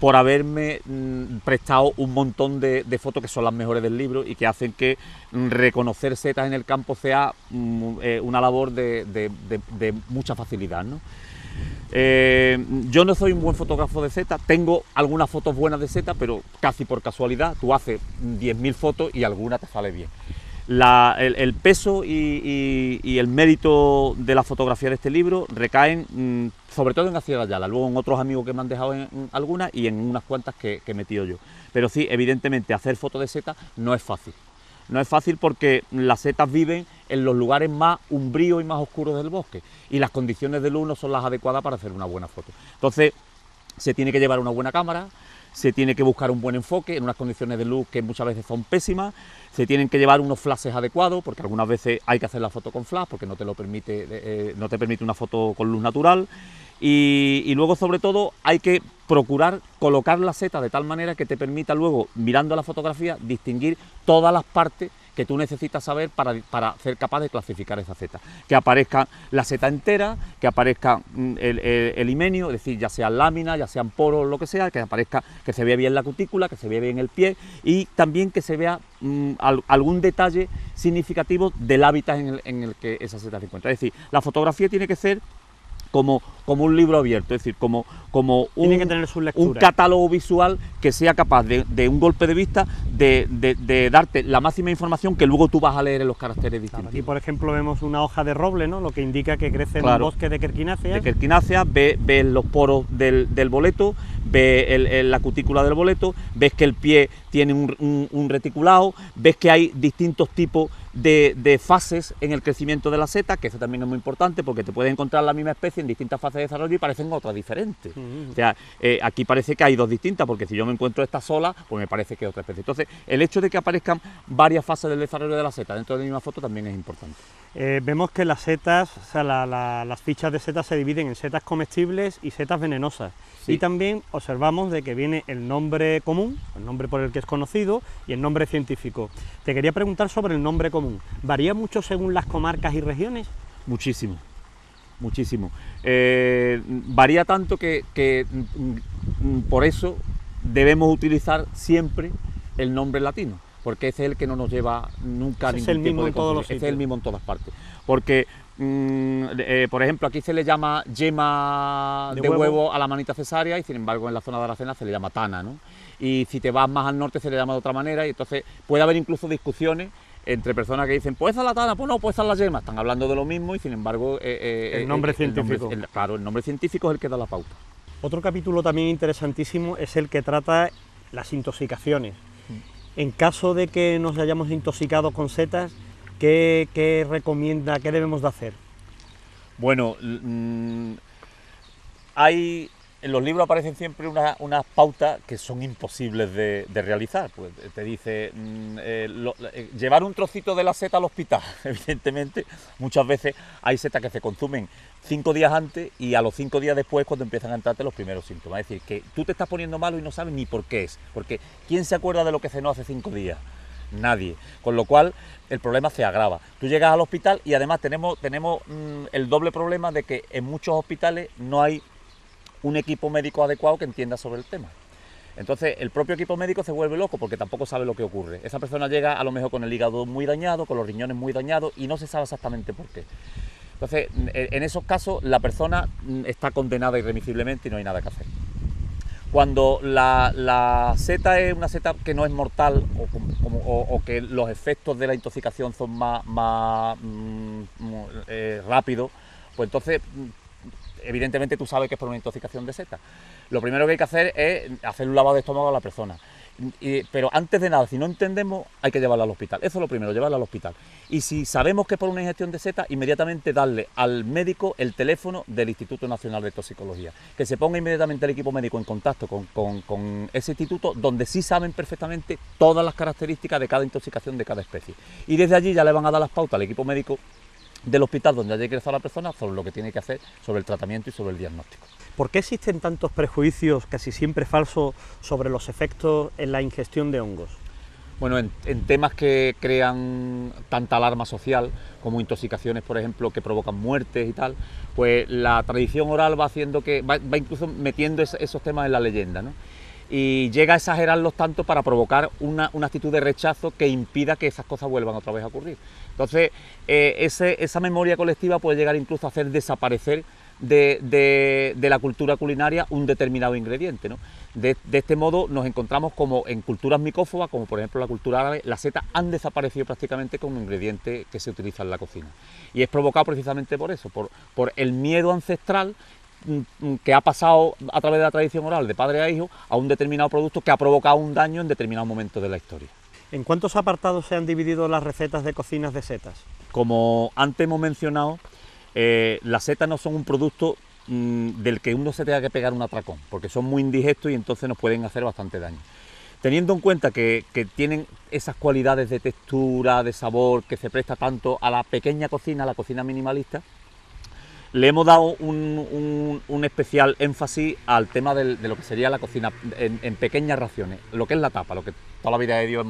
por haberme prestado un montón de fotos que son las mejores del libro y que hacen que reconocer setas en el campo sea una labor de mucha facilidad, ¿no? Yo no soy un buen fotógrafo de setas, tengo algunas fotos buenas de setas, pero casi por casualidad, tú haces 10.000 fotos y alguna te sale bien. El peso y el mérito de la fotografía de este libro recaen sobre todo en Asier Ayala, luego en otros amigos que me han dejado en algunas y en unas cuantas que he metido yo. Pero sí, evidentemente, hacer fotos de setas no es fácil. No es fácil porque las setas viven en los lugares más umbríos y más oscuros del bosque y las condiciones de luz no son las adecuadas para hacer una buena foto. Entonces, se tiene que llevar una buena cámara, se tiene que buscar un buen enfoque en unas condiciones de luz que muchas veces son pésimas, se tienen que llevar unos flashes adecuados, porque algunas veces hay que hacer la foto con flash, porque no te lo permite, no te permite una foto con luz natural, y luego sobre todo hay que procurar colocar la seta de tal manera que te permita luego, mirando la fotografía, distinguir todas las partes que tú necesitas saber para ser capaz de clasificar esa seta. Que aparezca la seta entera, que aparezca el himenio, es decir, ya sean láminas, ya sean poros, lo que sea, que aparezca, que se vea bien la cutícula, que se vea bien el pie y también que se vea algún detalle significativo del hábitat en el que esa seta se encuentra. Es decir, la fotografía tiene que ser como un libro abierto, es decir, como tiene que tener su lectura. Un catálogo visual que sea capaz de un golpe de vista de darte la máxima información que luego tú vas a leer en los caracteres distintos. Aquí, por ejemplo, vemos una hoja de roble, ¿no? Lo que indica que crece en un bosque de querquináceas. De querquináceas, ves los poros del boleto, ves la cutícula del boleto, ves que el pie tiene un reticulado, ves que hay distintos tipos de fases en el crecimiento de la seta, que eso también es muy importante porque te puedes encontrar la misma especie en distintas fases de desarrollo y parecen otras diferentes. O sea, aquí parece que hay dos distintas, porque si yo me encuentro esta sola, pues me parece que es otra especie. Entonces, el hecho de que aparezcan varias fases del desarrollo de la seta dentro de la misma foto también es importante. Vemos que las setas, o sea, las fichas de setas se dividen en setas comestibles y setas venenosas. Sí. Y también observamos de que viene el nombre común, el nombre por el que es conocido, y el nombre científico. Te quería preguntar sobre el nombre común. ¿Varía mucho según las comarcas y regiones? Muchísimo, muchísimo. Varía tanto que por eso debemos utilizar siempre el nombre latino, porque ese es el que no nos lleva nunca a ningún tipo de confusión. Ese es el mismo en todas partes. Porque, por ejemplo, aquí se le llama yema de huevo a la manita cesárea y sin embargo en la zona de Aracena se le llama tana, ¿no? Y si te vas más al norte se le llama de otra manera y entonces puede haber incluso discusiones entre personas que dicen, pues esa es la tana, pues no, pues esa es la yema. Están hablando de lo mismo y sin embargo... el nombre científico. Claro, el nombre científico es el que da la pauta. Otro capítulo también interesantísimo es el que trata las intoxicaciones. En caso de que nos hayamos intoxicado con setas, ¿qué recomienda, qué debemos de hacer? Bueno, en los libros aparecen siempre unas pautas que son imposibles de realizar. Pues te dice, llevar un trocito de la seta al hospital. Evidentemente, muchas veces hay setas que se consumen 5 días antes y a los 5 días después cuando empiezan a entrarte los primeros síntomas. Es decir, que tú te estás poniendo malo y no sabes ni por qué es. Porque ¿quién se acuerda de lo que cenó hace 5 días? Nadie, con lo cual el problema se agrava. Tú llegas al hospital y además tenemos el doble problema de que en muchos hospitales no hay un equipo médico adecuado que entienda sobre el tema. Entonces el propio equipo médico se vuelve loco porque tampoco sabe lo que ocurre. Esa persona llega a lo mejor con el hígado muy dañado, con los riñones muy dañados y no se sabe exactamente por qué. Entonces en esos casos la persona está condenada irremisiblemente y no hay nada que hacer. Cuando la seta es una seta que no es mortal o que los efectos de la intoxicación son más rápidos, pues entonces evidentemente tú sabes que es por una intoxicación de seta. Lo primero que hay que hacer es hacer un lavado de estómago a la persona. Pero antes de nada, si no entendemos, hay que llevarla al hospital. Eso es lo primero, llevarla al hospital. Y si sabemos que es por una ingestión de seta, inmediatamente darle al médico el teléfono del Instituto Nacional de Toxicología. Que se ponga inmediatamente el equipo médico en contacto con ese instituto, donde sí saben perfectamente todas las características de cada intoxicación de cada especie. Y desde allí ya le van a dar las pautas al equipo médico del hospital donde haya ingresado a la persona sobre lo que tiene que hacer, sobre el tratamiento y sobre el diagnóstico. ¿Por qué existen tantos prejuicios, casi siempre falsos, sobre los efectos en la ingestión de hongos? Bueno, en temas que crean tanta alarma social, como intoxicaciones, por ejemplo, que provocan muertes y tal, pues la tradición oral va haciendo que va incluso metiendo esos temas en la leyenda, ¿no? y llega a exagerarlos tanto para provocar una actitud de rechazo que impida que esas cosas vuelvan otra vez a ocurrir. Entonces, esa memoria colectiva puede llegar incluso a hacer desaparecer de la cultura culinaria un determinado ingrediente, ¿no? De este modo nos encontramos como en culturas micófobas, como por ejemplo la cultura árabe, las setas han desaparecido prácticamente como ingrediente que se utiliza en la cocina. Y es provocado precisamente por eso, por el miedo ancestral que ha pasado a través de la tradición oral de padre a hijo a un determinado producto que ha provocado un daño en determinado momento de la historia. ¿En cuántos apartados se han dividido las recetas de cocinas de setas? Como antes hemos mencionado, las setas no son un producto del que uno se tenga que pegar un atracón, porque son muy indigestos y entonces nos pueden hacer bastante daño. Teniendo en cuenta que tienen esas cualidades de textura, de sabor, que se presta tanto a la pequeña cocina, a la cocina minimalista, le hemos dado un especial énfasis al tema de lo que sería la cocina en pequeñas raciones, lo que es la tapa, lo que toda la vida de Dios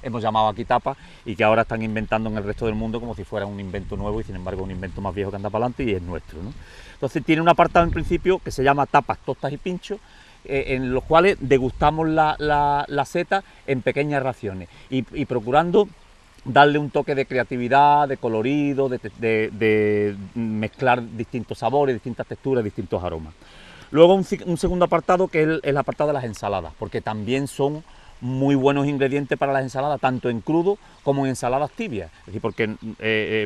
hemos llamado aquí tapa y que ahora están inventando en el resto del mundo como si fuera un invento nuevo y sin embargo un invento más viejo que anda para adelante y es nuestro, ¿no? Entonces tiene un apartado en principio que se llama tapas, tostas y pinchos, en los cuales degustamos la seta en pequeñas raciones y procurando darle un toque de creatividad, de colorido, de mezclar distintos sabores, distintas texturas, distintos aromas. Luego un segundo apartado que es el apartado de las ensaladas, porque también son muy buenos ingredientes para las ensaladas, tanto en crudo como en ensaladas tibias. Es decir, porque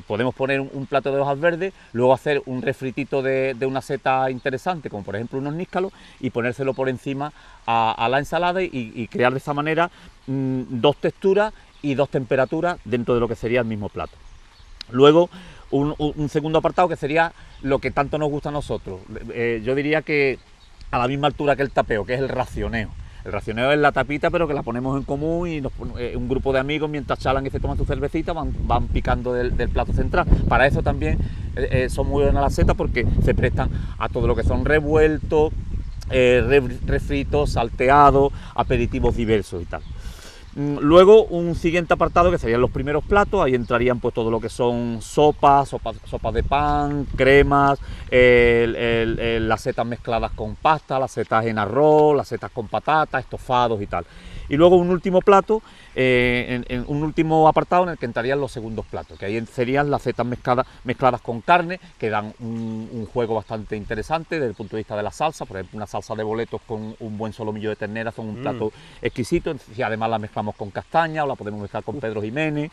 podemos poner un plato de hojas verdes, luego hacer un refritito de una seta interesante, como por ejemplo unos níscalos, y ponérselo por encima a la ensalada y crear de esa manera dos texturas y dos temperaturas dentro de lo que sería el mismo plato. Luego un segundo apartado que sería lo que tanto nos gusta a nosotros. Yo diría que a la misma altura que el tapeo, que es el racioneo. El racioneo es la tapita, pero que la ponemos en común y un grupo de amigos, mientras charlan y se toman su cervecita, van picando del plato central. Para eso también son muy buenas las setas, porque se prestan a todo lo que son revueltos, refritos, salteados, aperitivos diversos y tal. Luego un siguiente apartado que serían los primeros platos, ahí entrarían pues todo lo que son sopas de pan, cremas, las setas mezcladas con pasta, las setas en arroz, las setas con patatas, estofados y tal. Y luego un último plato, un último apartado en el que entrarían los segundos platos, que ahí serían las setas mezcladas con carne, que dan un juego bastante interesante desde el punto de vista de la salsa. Por ejemplo, una salsa de boletos con un buen solomillo de ternera son un plato exquisito, y además la mezclamos con castaña o la podemos mezclar con Pedro Jiménez,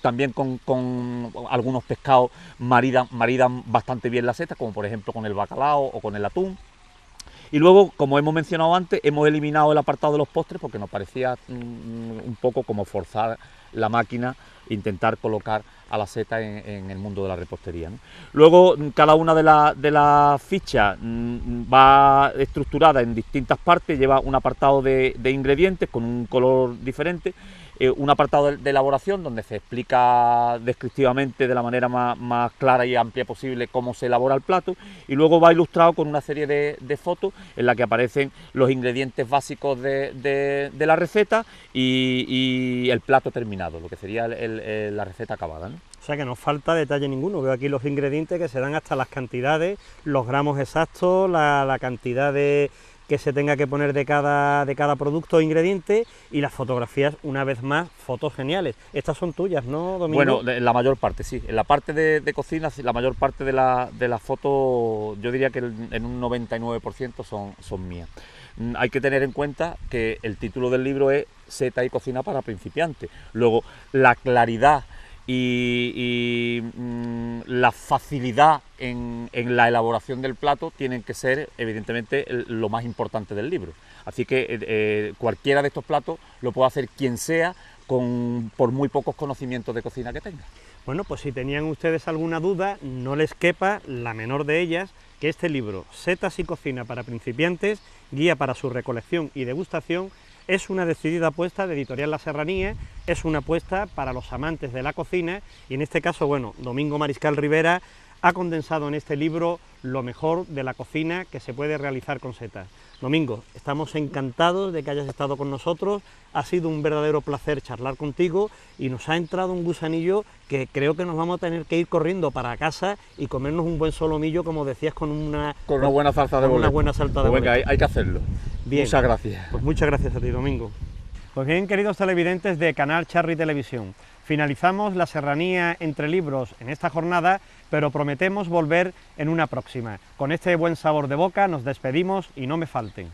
también con algunos pescados maridan bastante bien la seta, como por ejemplo con el bacalao o con el atún. Y luego, como hemos mencionado antes, hemos eliminado el apartado de los postres porque nos parecía un poco como forzar la máquina, intentar colocar a la seta en el mundo de la repostería, ¿no? Luego, cada una de las fichas va estructurada en distintas partes, lleva un apartado de ingredientes con un color diferente, un apartado de elaboración donde se explica descriptivamente de la manera más clara y amplia posible cómo se elabora el plato, y luego va ilustrado con una serie de fotos en la que aparecen los ingredientes básicos de la receta y el plato terminado, lo que sería la receta acabada, ¿no? O sea que no falta detalle ninguno. Veo aquí los ingredientes que se dan hasta las cantidades, los gramos exactos, la cantidad que se tenga que poner de cada producto o ingrediente, y las fotografías, una vez más, fotos geniales. Estas son tuyas, ¿no, Domingo? Bueno, la mayor parte, sí. En la parte de cocina, la mayor parte de las fotos, yo diría que en un 99% son mías. Hay que tener en cuenta que el título del libro es Seta y cocina para principiantes. Luego, la claridad y la facilidad en la elaboración del plato tienen que ser evidentemente lo más importante del libro. Así que cualquiera de estos platos lo puede hacer quien sea por muy pocos conocimientos de cocina que tenga. Bueno, pues si tenían ustedes alguna duda, no les quepa la menor de ellas, que este libro, Setas y cocina para principiantes, guía para su recolección y degustación, es una decidida apuesta de Editorial La Serranía, es una apuesta para los amantes de la cocina, y en este caso, bueno, Domingo Mariscal Rivera ha condensado en este libro lo mejor de la cocina que se puede realizar con setas. Domingo, estamos encantados de que hayas estado con nosotros, ha sido un verdadero placer charlar contigo y nos ha entrado un gusanillo que creo que nos vamos a tener que ir corriendo para casa y comernos un buen solomillo, como decías, con una buena salsa de bolet. Una buena salsa de pues venga, bolet. hay que hacerlo. Bien. Muchas gracias. Pues muchas gracias a ti, Domingo. Pues bien, queridos televidentes de Canal Charri Televisión, finalizamos la serranía entre libros en esta jornada, pero prometemos volver en una próxima. Con este buen sabor de boca nos despedimos y no me falten.